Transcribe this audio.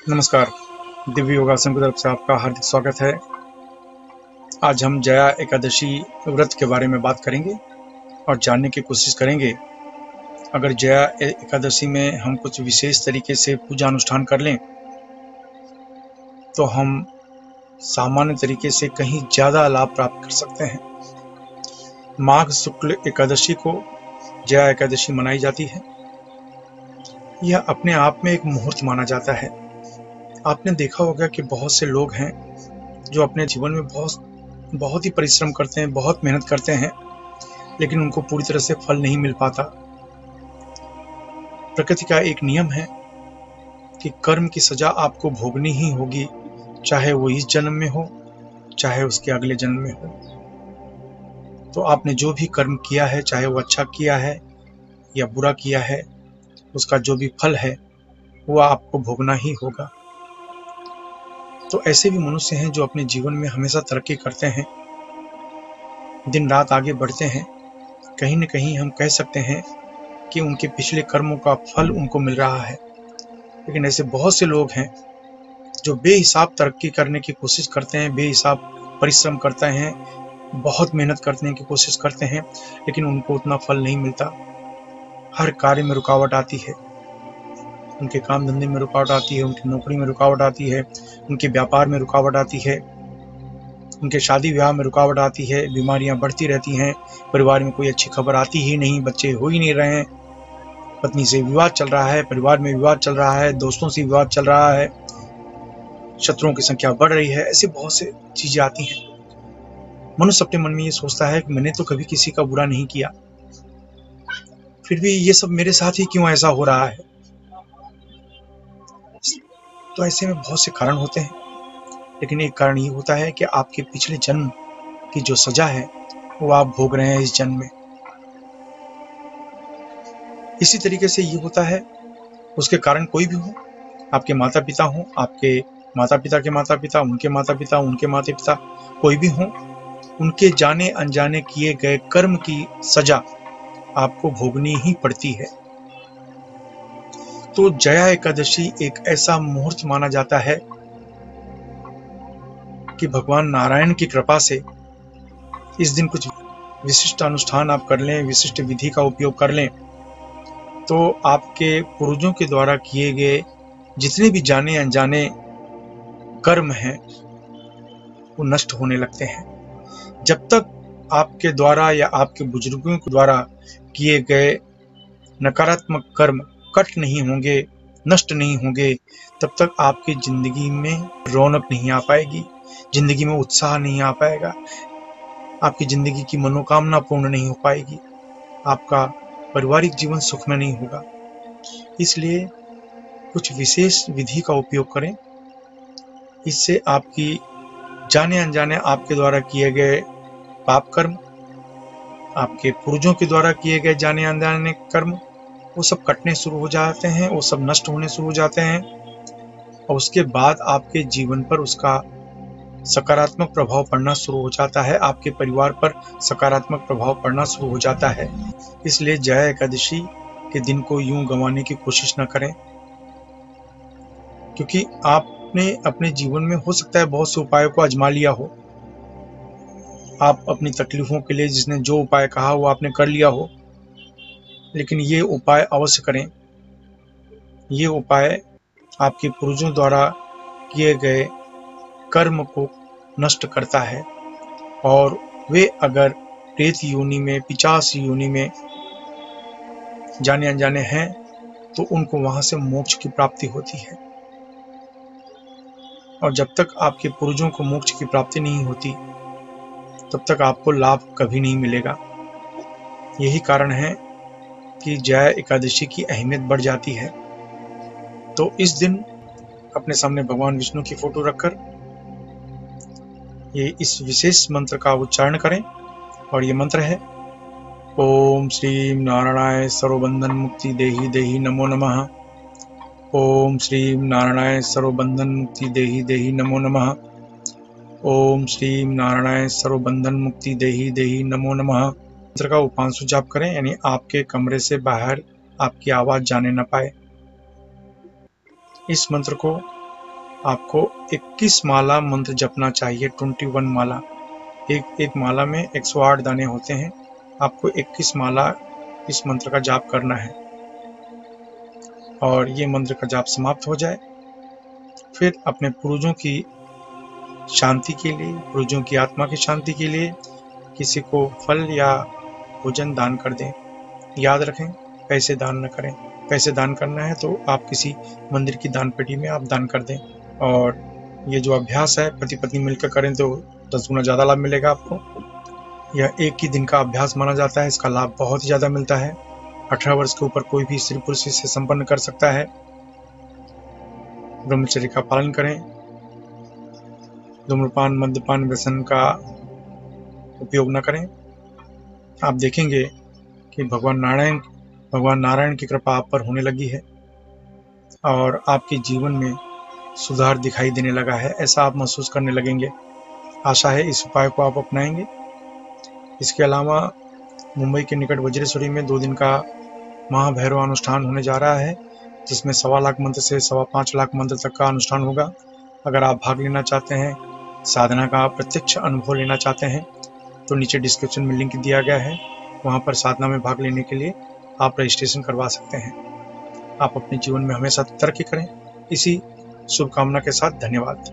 नमस्कार। दिव्य योगासन की तरफ से आपका हार्दिक स्वागत है। आज हम जया एकादशी व्रत के बारे में बात करेंगे और जानने की कोशिश करेंगे। अगर जया एकादशी में हम कुछ विशेष तरीके से पूजा अनुष्ठान कर लें तो हम सामान्य तरीके से कहीं ज़्यादा लाभ प्राप्त कर सकते हैं। माघ शुक्ल एकादशी को जया एकादशी मनाई जाती है। यह अपने आप में एक मुहूर्त माना जाता है। आपने देखा होगा कि बहुत से लोग हैं जो अपने जीवन में बहुत ही परिश्रम करते हैं, बहुत मेहनत करते हैं, लेकिन उनको पूरी तरह से फल नहीं मिल पाता। प्रकृति का एक नियम है कि कर्म की सजा आपको भोगनी ही होगी, चाहे वो इस जन्म में हो, चाहे उसके अगले जन्म में हो। तो आपने जो भी कर्म किया है, चाहे वो अच्छा किया है या बुरा किया है, उसका जो भी फल है वो आपको भोगना ही होगा। तो ऐसे भी मनुष्य हैं जो अपने जीवन में हमेशा तरक्की करते हैं, दिन रात आगे बढ़ते हैं। कहीं न कहीं हम कह सकते हैं कि उनके पिछले कर्मों का फल उनको मिल रहा है। लेकिन ऐसे बहुत से लोग हैं जो बेहिसाब तरक्की करने की कोशिश करते हैं, बेहिसाब परिश्रम करते हैं, बहुत मेहनत करने की कोशिश करते हैं, लेकिन उनको उतना फल नहीं मिलता। हर कार्य में रुकावट आती है, उनके काम धंधे में रुकावट आती है, उनकी नौकरी में रुकावट आती है, उनके व्यापार में रुकावट आती है, उनके शादी विवाह में रुकावट आती है, बीमारियां बढ़ती रहती हैं, परिवार में कोई अच्छी खबर आती ही नहीं, बच्चे हो ही नहीं रहे हैं, पत्नी से विवाद चल रहा है, परिवार में विवाद चल रहा है, दोस्तों से विवाद चल रहा है, शत्रुओं की संख्या बढ़ रही है। ऐसी बहुत सी चीजें आती हैं। मनुष्य अपने मन में ये सोचता है कि मैंने तो कभी किसी का बुरा नहीं किया, फिर भी ये सब मेरे साथ ही क्यों ऐसा हो रहा है। तो ऐसे में बहुत से कारण होते हैं, लेकिन एक कारण ये होता है कि आपके पिछले जन्म की जो सजा है वो आप भोग रहे हैं इस जन्म में। इसी तरीके से ये होता है, उसके कारण कोई भी हो, आपके माता पिता हो, आपके माता पिता के माता पिता, उनके माता पिता, उनके माता पिता, कोई भी हो, उनके जाने अनजाने किए गए कर्म की सजा आपको भोगनी ही पड़ती है। तो जया एकादशी एक ऐसा मुहूर्त माना जाता है कि भगवान नारायण की कृपा से इस दिन कुछ विशिष्ट अनुष्ठान आप कर लें, विशिष्ट विधि का उपयोग कर लें, तो आपके पूर्वजों के द्वारा किए गए जितने भी जाने अनजाने कर्म हैं वो नष्ट होने लगते हैं। जब तक आपके द्वारा या आपके बुजुर्गों के द्वारा किए गए नकारात्मक कर्म कट नहीं होंगे, नष्ट नहीं होंगे, तब तक आपकी जिंदगी में रौनक नहीं आ पाएगी, जिंदगी में उत्साह नहीं आ पाएगा, आपकी जिंदगी की मनोकामना पूर्ण नहीं हो पाएगी, आपका पारिवारिक जीवन सुखमय नहीं होगा। इसलिए कुछ विशेष विधि का उपयोग करें, इससे आपकी जाने अनजाने आपके द्वारा किए गए पाप कर्म, आपके पूर्वजों के द्वारा किए गए जाने अनजाने कर्म, वो सब कटने शुरू हो जाते हैं, वो सब नष्ट होने शुरू हो जाते हैं, और उसके बाद आपके जीवन पर उसका सकारात्मक प्रभाव पड़ना शुरू हो जाता है, आपके परिवार पर सकारात्मक प्रभाव पड़ना शुरू हो जाता है। इसलिए जया एकादशी के दिन को यूं गंवाने की कोशिश न करें, क्योंकि आपने अपने जीवन में हो सकता है बहुत से उपायों को आजमा लिया हो, आप अपनी तकलीफों के लिए जिसने जो उपाय कहा वो आपने कर लिया हो, लेकिन ये उपाय अवश्य करें। ये उपाय आपके पूर्वजों द्वारा किए गए कर्म को नष्ट करता है, और वे अगर प्रेत योनि में, पिशाच योनि में जाने अनजाने हैं तो उनको वहां से मोक्ष की प्राप्ति होती है, और जब तक आपके पूर्वजों को मोक्ष की प्राप्ति नहीं होती तब तक आपको लाभ कभी नहीं मिलेगा। यही कारण है कि जया एकादशी की अहमियत बढ़ जाती है। तो इस दिन अपने सामने भगवान विष्णु की फोटो रखकर ये इस विशेष मंत्र का उच्चारण करें, और ये मंत्र है ओम श्री नारायणाय सर्वबंधन मुक्ति देहि देहि नमो नमः। ओम श्री नारायणाय सर्वबंधन मुक्ति देहि देहि नमो नमः। ओम श्री नारायणाय सर्वबंधन मुक्ति देहि देहि नमो नमः। मंत्र का उपांशु जाप करें, यानी आपके कमरे से बाहर आपकी आवाज जाने न पाए। इस मंत्र को आपको 21 माला मंत्र जपना चाहिए। 21 माला, एक माला में 108 दाने होते हैं। आपको 21 माला इस मंत्र का जाप करना है। और ये मंत्र का जाप समाप्त हो जाए, फिर अपने पूर्वजों की शांति के लिए, पूर्वजों की आत्मा की शांति के लिए किसी को फल या भोजन दान कर दें। याद रखें, पैसे दान न करें। पैसे दान करना है तो आप किसी मंदिर की दान पेटी में आप दान कर दें। और ये जो अभ्यास है पति पत्नी मिलकर करें तो 10 गुना ज़्यादा लाभ मिलेगा आपको। यह एक ही दिन का अभ्यास माना जाता है, इसका लाभ बहुत ही ज़्यादा मिलता है। 18 वर्ष के ऊपर कोई भी स्त्री पुरुष इसे संपन्न कर सकता है। ब्रह्मचर्य का पालन करें। धूम्रपान, मद्यपान, व्यसन का उपयोग न करें। आप देखेंगे कि भगवान नारायण की कृपा आप पर होने लगी है और आपके जीवन में सुधार दिखाई देने लगा है, ऐसा आप महसूस करने लगेंगे। आशा है इस उपाय को आप अपनाएंगे। इसके अलावा मुंबई के निकट वज्रेश्वरी में 2 दिन का महाभैरव अनुष्ठान होने जा रहा है, जिसमें 1.25 लाख मंत्र से 5.25 लाख मंत्र तक का अनुष्ठान होगा। अगर आप भाग लेना चाहते हैं, साधना का प्रत्यक्ष अनुभव लेना चाहते हैं, तो नीचे डिस्क्रिप्शन में लिंक दिया गया है, वहाँ पर साधना में भाग लेने के लिए आप रजिस्ट्रेशन करवा सकते हैं। आप अपने जीवन में हमेशा तरक्की करें। इसी शुभकामना के साथ धन्यवाद।